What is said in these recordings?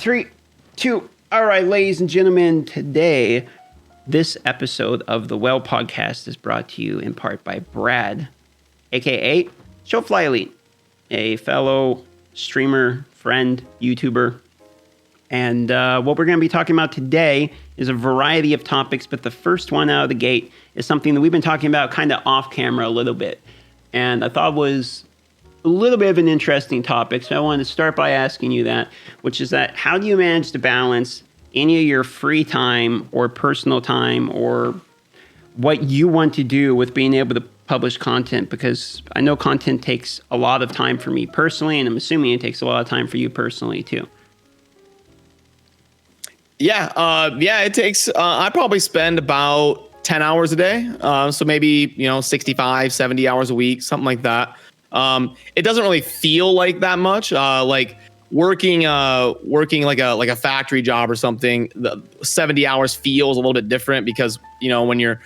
Three, two. All right, ladies and gentlemen, today, this episode of the Well Podcast is brought to you in part by Brad, aka Chofly Elite, a fellow streamer, friend, YouTuber. And what we're going to be talking about today is a variety of topics, but the first one out of the gate is something that we've been talking about kind of off camera a little bit. And I thought was a little bit of an interesting topic, so I wanted to start by asking you that, which is that how do you manage to balance any of your free time or personal time or what you want to do with being able to publish content? Because I know content takes a lot of time for me personally, and I'm assuming it takes a lot of time for you personally too. It takes, I probably spend about 10 hours a day. So maybe, 65, 70 hours a week, something like that. It doesn't really feel like that much. Like working like a factory job or something, the 70 hours feels a little bit different because, when you're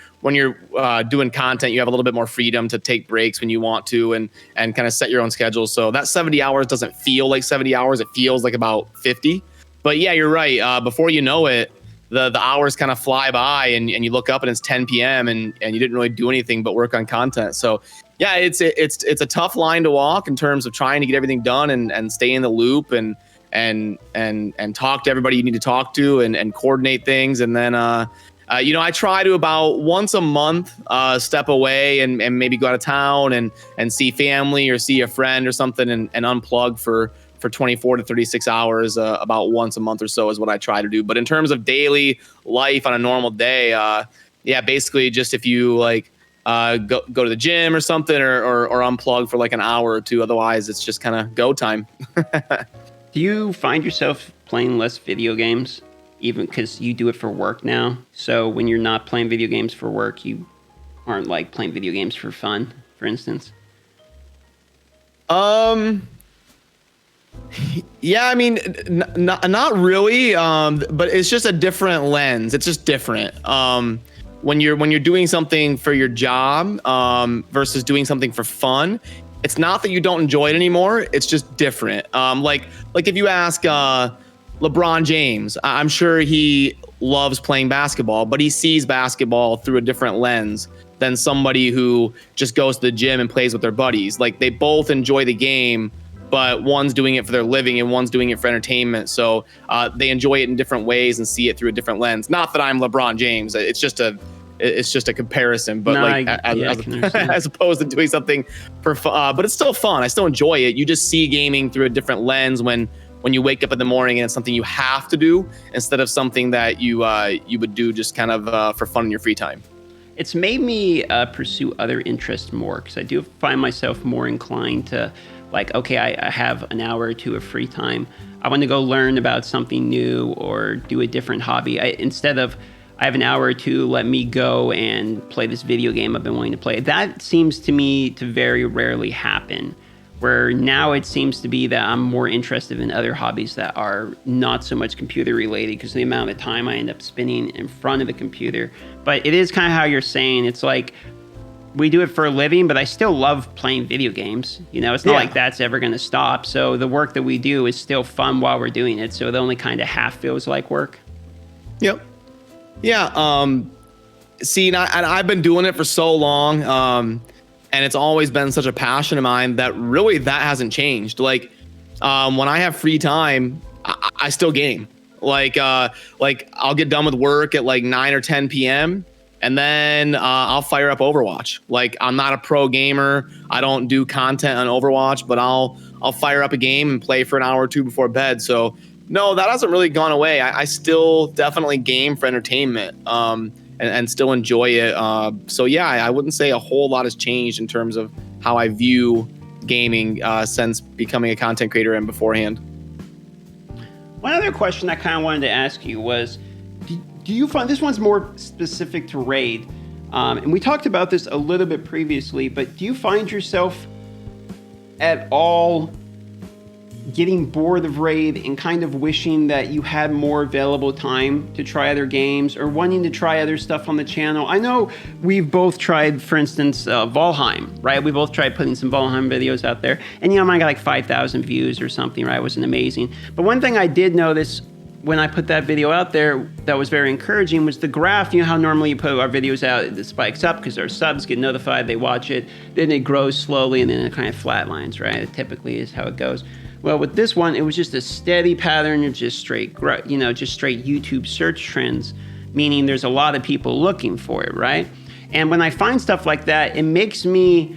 doing content, you have a little bit more freedom to take breaks when you want to and kind of set your own schedule. So that 70 hours doesn't feel like 70 hours. It feels like about 50. But yeah, you're right. Before you know it, the hours kind of fly by and you look up and it's 10 p.m. and you didn't really do anything but work on content. So yeah, it's a tough line to walk in terms of trying to get everything done and stay in the loop and talk to everybody you need to talk to and coordinate things. And then, I try to about once a month step away and maybe go out of town and see family or see a friend or something and unplug for 24 to 36 hours about once a month or so is what I try to do. But in terms of daily life on a normal day, basically just if you go to the gym or something or unplug for like an hour or two. Otherwise, it's just kind of go time. Do you find yourself playing less video games, even because you do it for work now? So when you're not playing video games for work, you aren't like playing video games for fun, for instance? Yeah, I mean, not really, but it's just a different lens. It's just different. When you're doing something for your job versus doing something for fun, it's not that you don't enjoy it anymore. It's just different. Like if you ask LeBron James, I'm sure he loves playing basketball, but he sees basketball through a different lens than somebody who just goes to the gym and plays with their buddies. Like they both enjoy the game, but one's doing it for their living and one's doing it for entertainment. So they enjoy it in different ways and see it through a different lens. Not that I'm LeBron James. It's just a comparison, but as opposed to doing something for fun. But it's still fun. I still enjoy it. You just see gaming through a different lens when you wake up in the morning and it's something you have to do instead of something that you would do just kind of for fun in your free time. It's made me pursue other interests more because I do find myself more inclined to I have an hour or two of free time. I want to go learn about something new or do a different hobby. Instead of I have an hour or two, let me go and play this video game I've been wanting to play. That seems to me to very rarely happen, where now it seems to be that I'm more interested in other hobbies that are not so much computer related because of the amount of time I end up spending in front of the computer. But it is kind of how you're saying. It's like, we do it for a living, but I still love playing video games. It's not like that's ever going to stop. So the work that we do is still fun while we're doing it. So it only kind of half feels like work. Yep. Yeah. See, I've been doing it for so long. And it's always been such a passion of mine that really that hasn't changed. Like when I have free time, I still game. Like I'll get done with work at like 9 or 10 p.m. And then I'll fire up Overwatch. Like I'm not a pro gamer. I don't do content on Overwatch, but I'll fire up a game and play for an hour or two before bed. So no, that hasn't really gone away. I still definitely game for entertainment and still enjoy it. So yeah, I wouldn't say a whole lot has changed in terms of how I view gaming since becoming a content creator and beforehand. One other question I kind of wanted to ask you was, do you find, this one's more specific to Raid, and we talked about this a little bit previously, but do you find yourself at all getting bored of Raid and kind of wishing that you had more available time to try other games or wanting to try other stuff on the channel? I know we've both tried, for instance, Valheim, right? We both tried putting some Valheim videos out there, and mine got like 5,000 views or something, right? It wasn't amazing. But one thing I did notice when I put that video out there, that was very encouraging, was the graph. You know how normally you put our videos out, it spikes up because our subs get notified, they watch it, then it grows slowly, and then it kind of flatlines, right? It typically is how it goes. Well, with this one, it was just a steady pattern of just straight YouTube search trends, meaning there's a lot of people looking for it, right? And when I find stuff like that, it makes me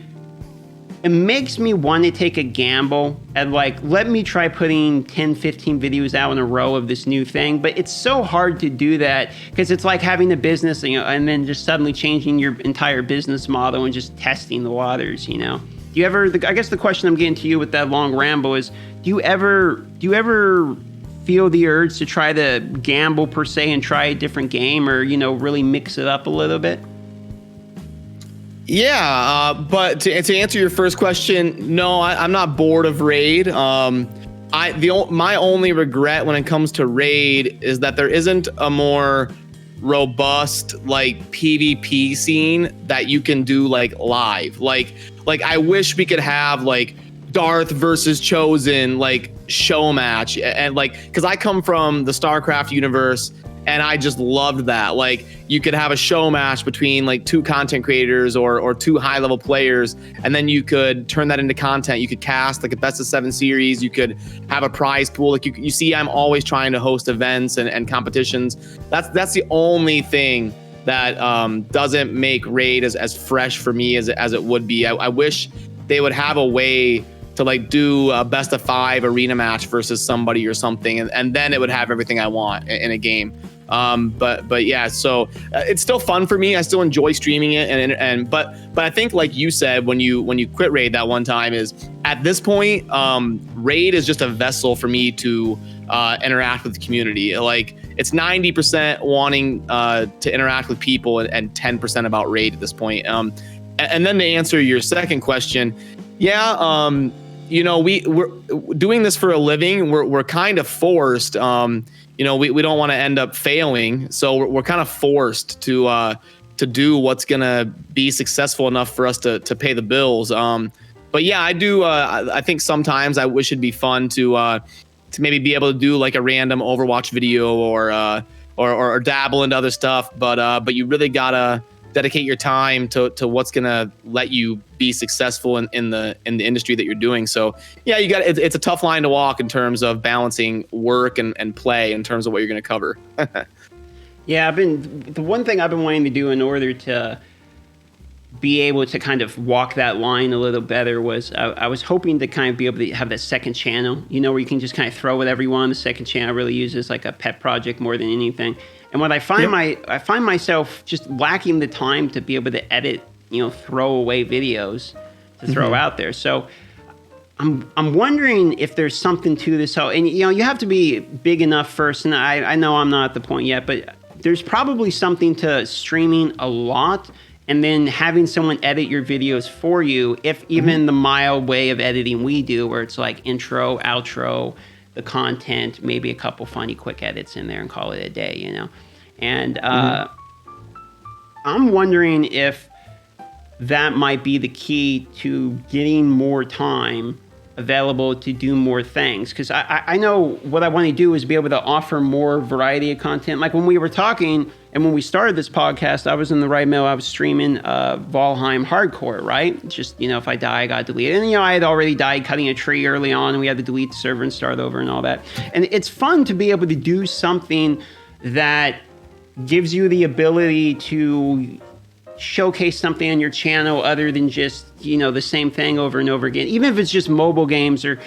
want to take a gamble and like, let me try putting 10, 15 videos out in a row of this new thing. But it's so hard to do that because it's like having a business, and then just suddenly changing your entire business model and just testing the waters, Do you ever, I guess the question I'm getting to you with that long ramble is, do you ever feel the urge to try to gamble per se and try a different game, or, really mix it up a little bit? Yeah, but to answer your first question, no, I'm not bored of Raid. My only regret when it comes to Raid is that there isn't a more robust like PvP scene that you can do like live. Like I wish we could have like Darth versus Chosen like show match, and like, because I come from the StarCraft universe. And I just loved that. Like, you could have a show match between like two content creators or two high level players, and then you could turn that into content. You could cast like a best of 7 series. You could have a prize pool. Like you see, I'm always trying to host events and competitions. That's the only thing that doesn't make Raid as fresh for me as it would be. I wish they would have a way to like do a best of 5 arena match versus somebody or something, and then it would have everything I want in a game. But yeah, so it's still fun for me. I still enjoy streaming it, but I think like you said when you quit Raid that one time, is at this point, Raid is just a vessel for me to interact with the community. Like, it's 90% wanting to interact with people and 10% about Raid at this point. And then to answer your second question, yeah, we're doing this for a living. We're kind of forced. We don't want to end up failing, so we're kind of forced to do what's gonna be successful enough for us to pay the bills. But yeah, I do. I think sometimes I wish it'd be fun to maybe be able to do like a random Overwatch video or dabble into other stuff. But you really gotta dedicate your time to what's gonna let you be successful in the industry that you're doing. So yeah, it's a tough line to walk in terms of balancing work and play in terms of what you're gonna cover. Yeah, the one thing I've been wanting to do in order to be able to kind of walk that line a little better was I was hoping to kind of be able to have that second channel, where you can just kind of throw whatever you want. The second channel I really use as like a pet project more than anything. And what I find I find myself just lacking the time to be able to edit, throwaway videos to throw out there. So I'm wondering if there's something to this whole, and you have to be big enough first. And I know I'm not at the point yet, but there's probably something to streaming a lot and then having someone edit your videos for you, if even the mild way of editing we do, where it's like intro, outro, the content, maybe a couple funny quick edits in there and call it a day, And I'm wondering if that might be the key to getting more time available to do more things. Because I know what I want to do is be able to offer more variety of content. Like when we were talking and when we started this podcast, I was in the right middle. I was streaming Valheim hardcore, right? Just, if I die, I got deleted. And, I had already died cutting a tree early on, and we had to delete the server and start over and all that. And it's fun to be able to do something that gives you the ability to showcase something on your channel other than just, the same thing over and over again. Even if it's just mobile games, or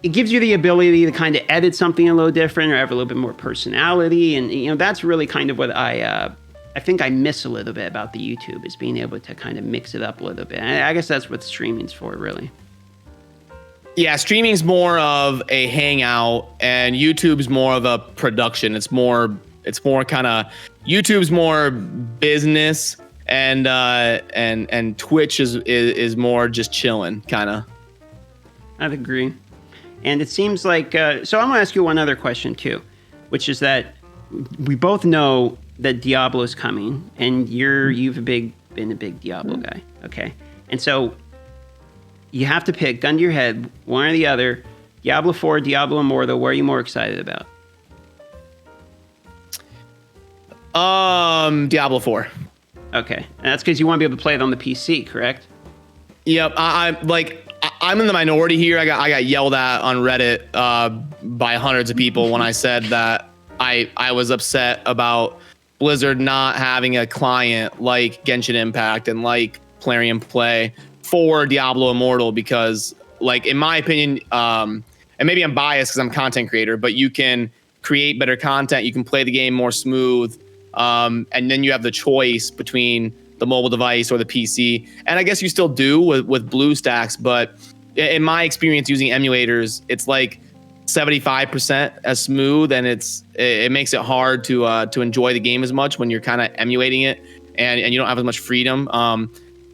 it gives you the ability to kind of edit something a little different or have a little bit more personality. And, that's really kind of what I think I miss a little bit about the YouTube, is being able to kind of mix it up a little bit. And I guess that's what streaming's for, really. Yeah, streaming's more of a hangout, and YouTube's more of a production. It's more kind of, YouTube's more business, and Twitch is more just chilling, kind of. I'd agree. And it seems like, so I'm going to ask you one other question too, which is that we both know that Diablo's coming, and you've been a big Diablo guy, okay? And so you have to pick, gun to your head, one or the other, Diablo 4, Diablo Immortal, what are you more excited about? Diablo 4. Okay, and that's because you want to be able to play it on the PC, correct? Yep. I'm in the minority here. I got yelled at on Reddit by hundreds of people when I said that I was upset about Blizzard not having a client like Genshin Impact and like Plarium Play for Diablo Immortal, because, like, in my opinion, and maybe I'm biased because I'm a content creator, but you can create better content, you can play the game more smooth, and then you have the choice between the mobile device or the PC. And I guess you still do with BlueStacks, but in my experience using emulators, it's like 75% as smooth, and it makes it hard to enjoy the game as much when you're kind of emulating it, and you don't have as much freedom.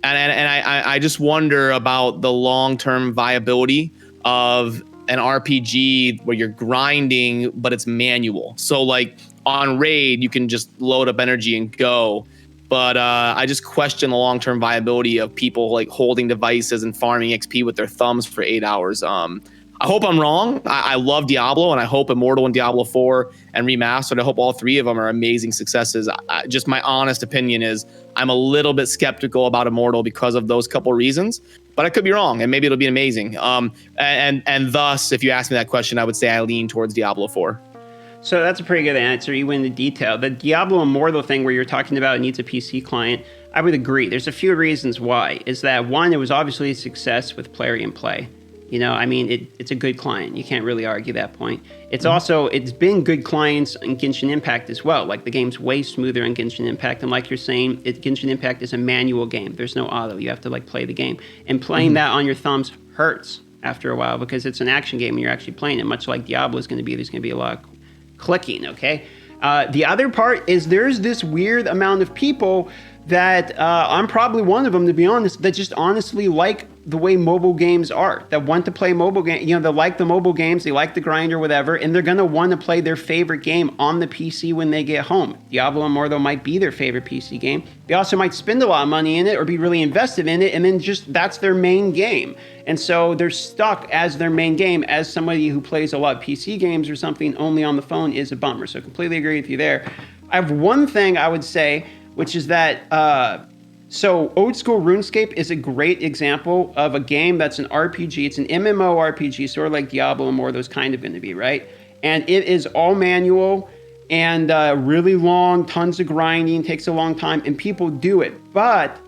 And I just wonder about the long-term viability of an RPG where you're grinding, but it's manual. So like on Raid, you can just load up energy and go. But I just question the long-term viability of people like holding devices and farming XP with their thumbs for 8 hours. I hope I'm wrong. I love Diablo, and I hope Immortal and Diablo 4 and Remastered, I hope all three of them are amazing successes. Just my honest opinion is I'm a little bit skeptical about Immortal because of those couple reasons, but I could be wrong, and maybe it'll be amazing. And thus, if you ask me that question, I would say I lean towards Diablo 4. So that's a pretty good answer. You went into detail. The Diablo Immortal thing where you're talking about it needs a PC client, I would agree. There's a few reasons why. Is that one, it was obviously a success with Plarium Play. You know, I mean, it's a good client. You can't really argue that point. It's also, it's been good clients in Genshin Impact as well. Like, the game's way smoother on Genshin Impact. And like you're saying, Genshin Impact is a manual game. There's no auto. You have to, like, play the game. And playing that on your thumbs hurts after a while because it's an action game and you're actually playing it, much like Diablo is going to be. There's going to be a lot of clicking, okay? The other part is there's this weird amount of people that I'm probably one of them, to be honest, that just honestly like the way mobile games are, that want to play mobile games. You know, they like the mobile games, they like the grind or whatever, and they're going to want to play their favorite game on the PC when they get home. Diablo Immortal might be their favorite PC game. They also might spend a lot of money in it or be really invested in it, and then just that's their main game. And so they're stuck as their main game. As somebody who plays a lot of PC games or something only on the phone is a bummer. So completely agree with you there. I have one thing I would say, which is that so old school RuneScape is a great example of a game that's an RPG. It's an MMORPG, sort of like Diablo Immortal is kind of going to be, right? And it is all manual and really long, tons of grinding, takes a long time, and people do it. But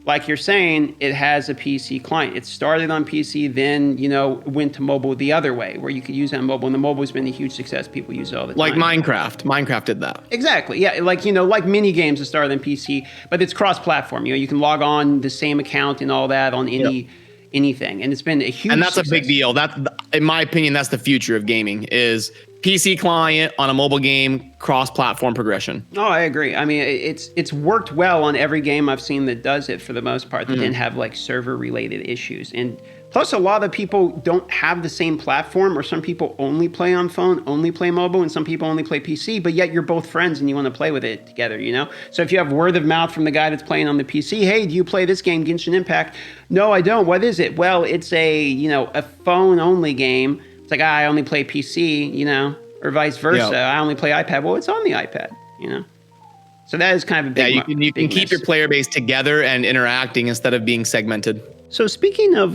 like you're saying, it has a PC client. It started on PC, then, you know, went to mobile the other way, where you could use it on mobile, and the mobile has been a huge success. People use it all the time. Like Minecraft. Minecraft did that. Exactly. Yeah, like, you know, like mini games that started on PC, but it's cross-platform. You know, you can log on the same account and all that on anything, and it's been a huge. And that's success. a big deal. That, in my opinion, that's the future of gaming: is PC client on a mobile game, cross-platform progression. Oh, I agree. I mean, it's worked well on every game I've seen that does it for the most part, that didn't have like server-related issues. And plus, a lot of people don't have the same platform, or some people only play on phone, only play mobile, and some people only play PC, but yet you're both friends and you want to play with it together, you know? So if you have word of mouth from the guy that's playing on the PC, hey, do you play this game, Genshin Impact? No, I don't. What is it? Well, it's a phone-only game. It's like, I only play PC, you know, or vice versa. I only play iPad. Well, it's on the iPad, you know. So that is kind of a big. Yeah, you can keep your player base together and interacting instead of being segmented. So speaking of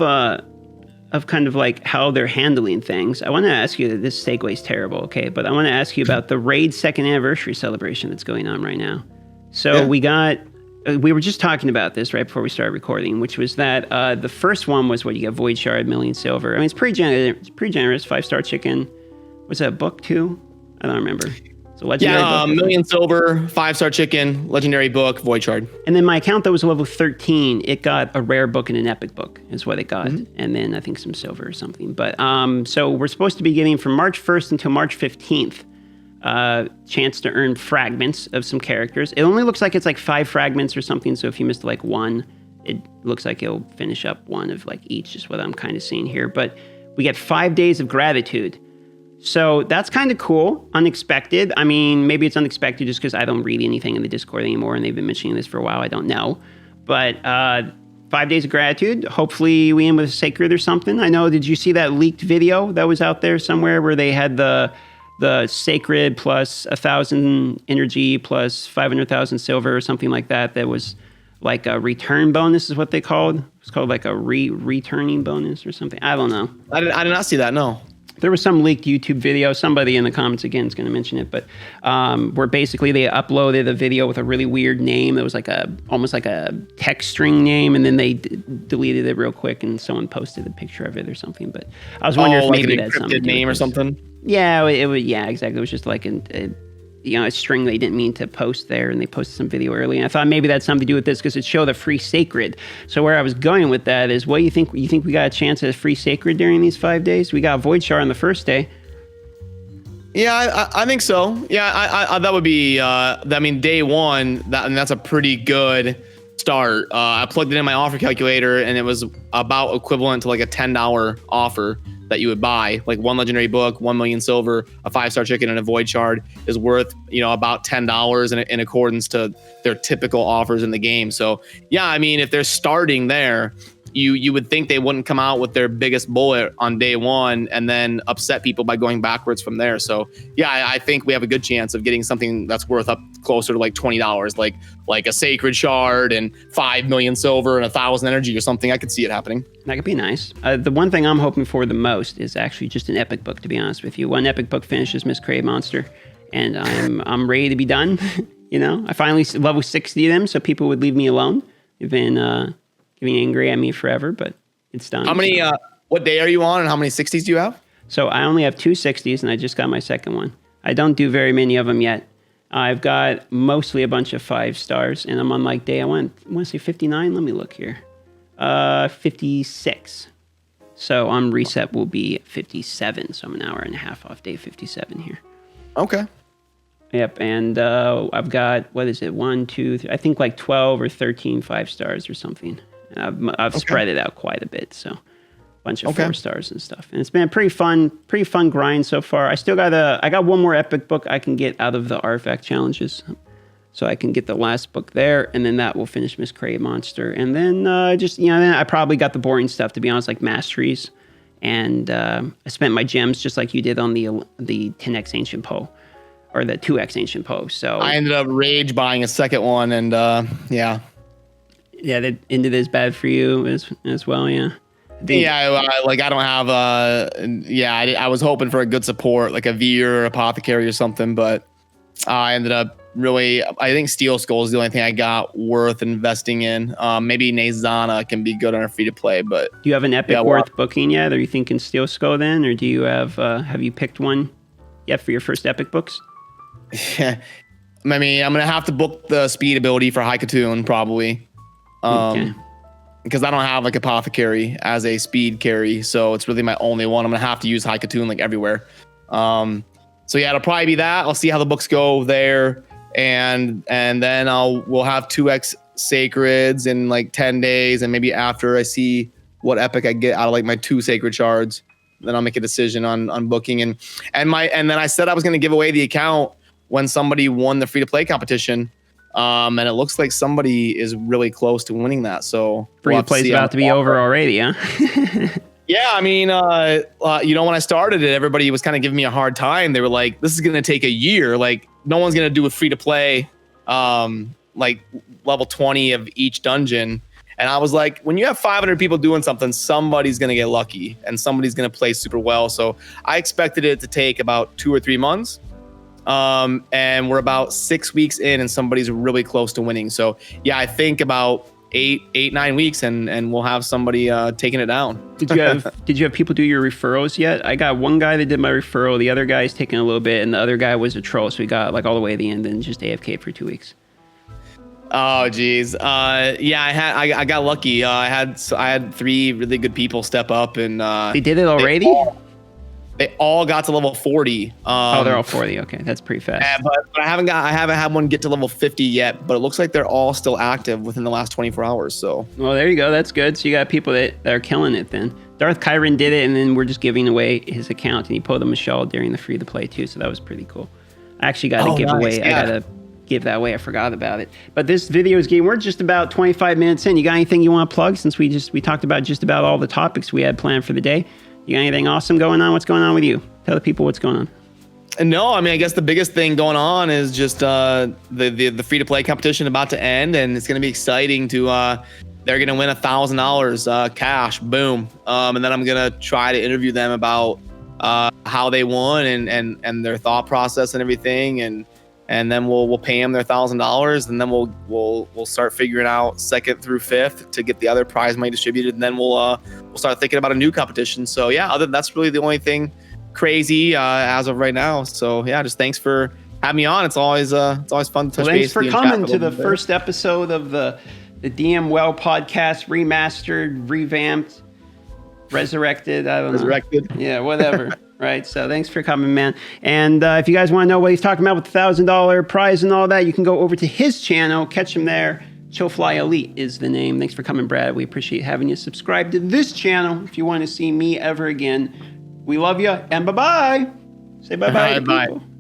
kind of like how they're handling things, I want to ask you. This segue is terrible, okay? But I want to ask you about the Raid 2nd anniversary celebration that's going on right now. So we were just talking about this right before we started recording, which was that the first one was what you get: Void Shard, Million Silver. I mean, it's pretty generous. 5-star chicken. Was that a book too? I don't remember. It's a legendary book. Million Silver, 5-star chicken, legendary book, Void Shard. And then my account that was level 13, it got a rare book and an epic book is what it got. And then I think some silver or something. But so we're supposed to be getting from March 1st until March 15th. Chance to earn fragments of some characters. It only looks like it's like 5 fragments or something. So if you missed like one, it looks like it'll finish up one of like each, is what I'm kind of seeing here. But we get 5 days of gratitude. So that's kind of cool. Unexpected. I mean, maybe it's unexpected just because I don't read anything in the Discord anymore, and they've been mentioning this for a while. I don't know. But 5 days of gratitude. Hopefully we end with a sacred or something. I know, did you see that leaked video that was out there somewhere where they had the the sacred plus 1,000 energy plus 500,000 silver or something like that. That was like a return bonus is what they called. It's called like a returning bonus or something. I don't know. I did not see that. No. There was some leaked YouTube video. Somebody in the comments again is going to mention it, but where basically they uploaded a video with a really weird name. It was like almost like a text string name, and then they deleted it real quick, and someone posted a picture of it or something. But I was wondering if like maybe an that's something encrypted name or something. Yeah, it was. Yeah, exactly. It was just like a string they didn't mean to post there, and they posted some video early. And I thought maybe that's something to do with this because it showed a free sacred. So where I was going with that is, what do you think? You think we got a chance at a free sacred during these 5 days? We got Void Shard on the first day. Yeah, I think so. Yeah, I that would be. I mean, day one. That's a pretty good start. I plugged it in my offer calculator, and it was about equivalent to like a $10 offer that you would buy. Like 1 legendary book, 1 million silver, a 5-star chicken, and a void shard is worth, about $10 in accordance to their typical offers in the game. So yeah, I mean, if they're starting there, you would think they wouldn't come out with their biggest bullet on day one and then upset people by going backwards from there. So yeah, I think we have a good chance of getting something that's worth up closer to like $20, like a sacred shard and 5 million silver and 1,000 energy or something. I could see it happening. That could be nice. The one thing I'm hoping for the most is actually just an epic book, to be honest with you. One epic book finishes Miscreate Monster, and I'm ready to be done. I finally level 60 them, so people would leave me alone. They've been getting angry at me forever, but it's done. How many? What day are you on, and how many 60s do you have? So I only have 2 60s, and I just got my second one. I don't do very many of them yet. I've got mostly a bunch of 5 stars, and I'm on like day, I want to say 59. Let me look here. 56. So on reset will be 57. So I'm an hour and a half off day 57 here. Okay. Yep, and I've got, what is it, 1, 2, 3, I think like 12 or 13 5 stars or something. I've spread it out quite a bit, so a bunch of 4 stars and stuff. And it's been a pretty fun grind so far. I got one more epic book I can get out of the artifact challenges. So I can get the last book there, and then that will finish Miscreate Monster. And then then I probably got the boring stuff, to be honest, like masteries. And I spent my gems just like you did on the 10x Ancient Poe, or the 2x Ancient Poe. So I ended up rage buying a second one, and yeah. Yeah, that ended as bad for you as well, yeah. I don't have I was hoping for a good support, like a Veer or Apothecary or something, but I ended up I think Steel Skull is the only thing I got worth investing in. Maybe Nazana can be good on a free to play, but do you have an epic worth booking yet? Are you thinking Steel Skull then, or do you have you picked one yet for your first epic books? I mean, I'm gonna have to book the speed ability for Haikatoon probably. Because I don't have like Apothecary as a speed carry, so it's really my only one. I'm gonna have to use Haikatoon like everywhere. So yeah, it'll probably be that. I'll see how the books go there, and then we'll have 2x sacreds in like 10 days, and maybe after I see what epic I get out of like my 2 sacred shards, then I'll make a decision on booking. And then I said I was gonna give away the account when somebody won the free to play competition. And it looks like somebody is really close to winning that. So free to play's about to be over already, huh? Yeah, I mean, when I started it, everybody was kind of giving me a hard time. They were like, "This is going to take a year. Like, no one's going to do a free to play, like level 20 of each dungeon." And I was like, when you have 500 people doing something, somebody's going to get lucky, and somebody's going to play super well. So I expected it to take about 2 or 3 months. And we're about 6 weeks in, and somebody's really close to winning. So yeah, I think about 9 weeks, and we'll have somebody taking it down. Did you have people do your referrals yet? I got one guy that did my referral. The other guy's taking a little bit, and the other guy was a troll, so he got like all the way to the end and just AFK for 2 weeks. Oh geez, yeah, I got lucky. I had 3 really good people step up, and they did it already. They all got to level 40. They're all 40. Okay, that's pretty fast. But I haven't had one get to level 50 yet. But it looks like they're all still active within the last 24 hours. So. Well, there you go. That's good. So you got people that are killing it then. Darth Kyron did it, and then we're just giving away his account, and he pulled a Michelle during the free to play too. So that was pretty cool. I actually got to give away. Yeah. I got to give that away. I forgot about it. But this video is we're just about 25 minutes in. You got anything you want to plug? Since we talked about just about all the topics we had planned for the day. You got anything awesome going on? What's going on with you? Tell the people what's going on. No, I mean, I guess the biggest thing going on is just the free to play competition about to end, and it's going to be exciting to they're going to win $1,000 cash, boom, and then I'm going to try to interview them about how they won and their thought process and everything, and then we'll pay them their $1,000, and then we'll start figuring out 2nd through 5th to get the other prize money distributed, and then we'll start thinking about a new competition. So yeah, that's really the only thing crazy as of right now. So yeah, just thanks for having me on. It's always fun to touch base. Thanks for coming to the first episode of the DM Well podcast, remastered, revamped, resurrected. I don't know. Resurrected. Yeah, whatever. Right. So thanks for coming, man. And if you guys want to know what he's talking about with the $1,000 prize and all that, you can go over to his channel, catch him there. Chofly Elite is the name. Thanks for coming, Brad. We appreciate having you. Subscribe to this channel if you want to see me ever again. We love you, and bye-bye. Say bye-bye to people.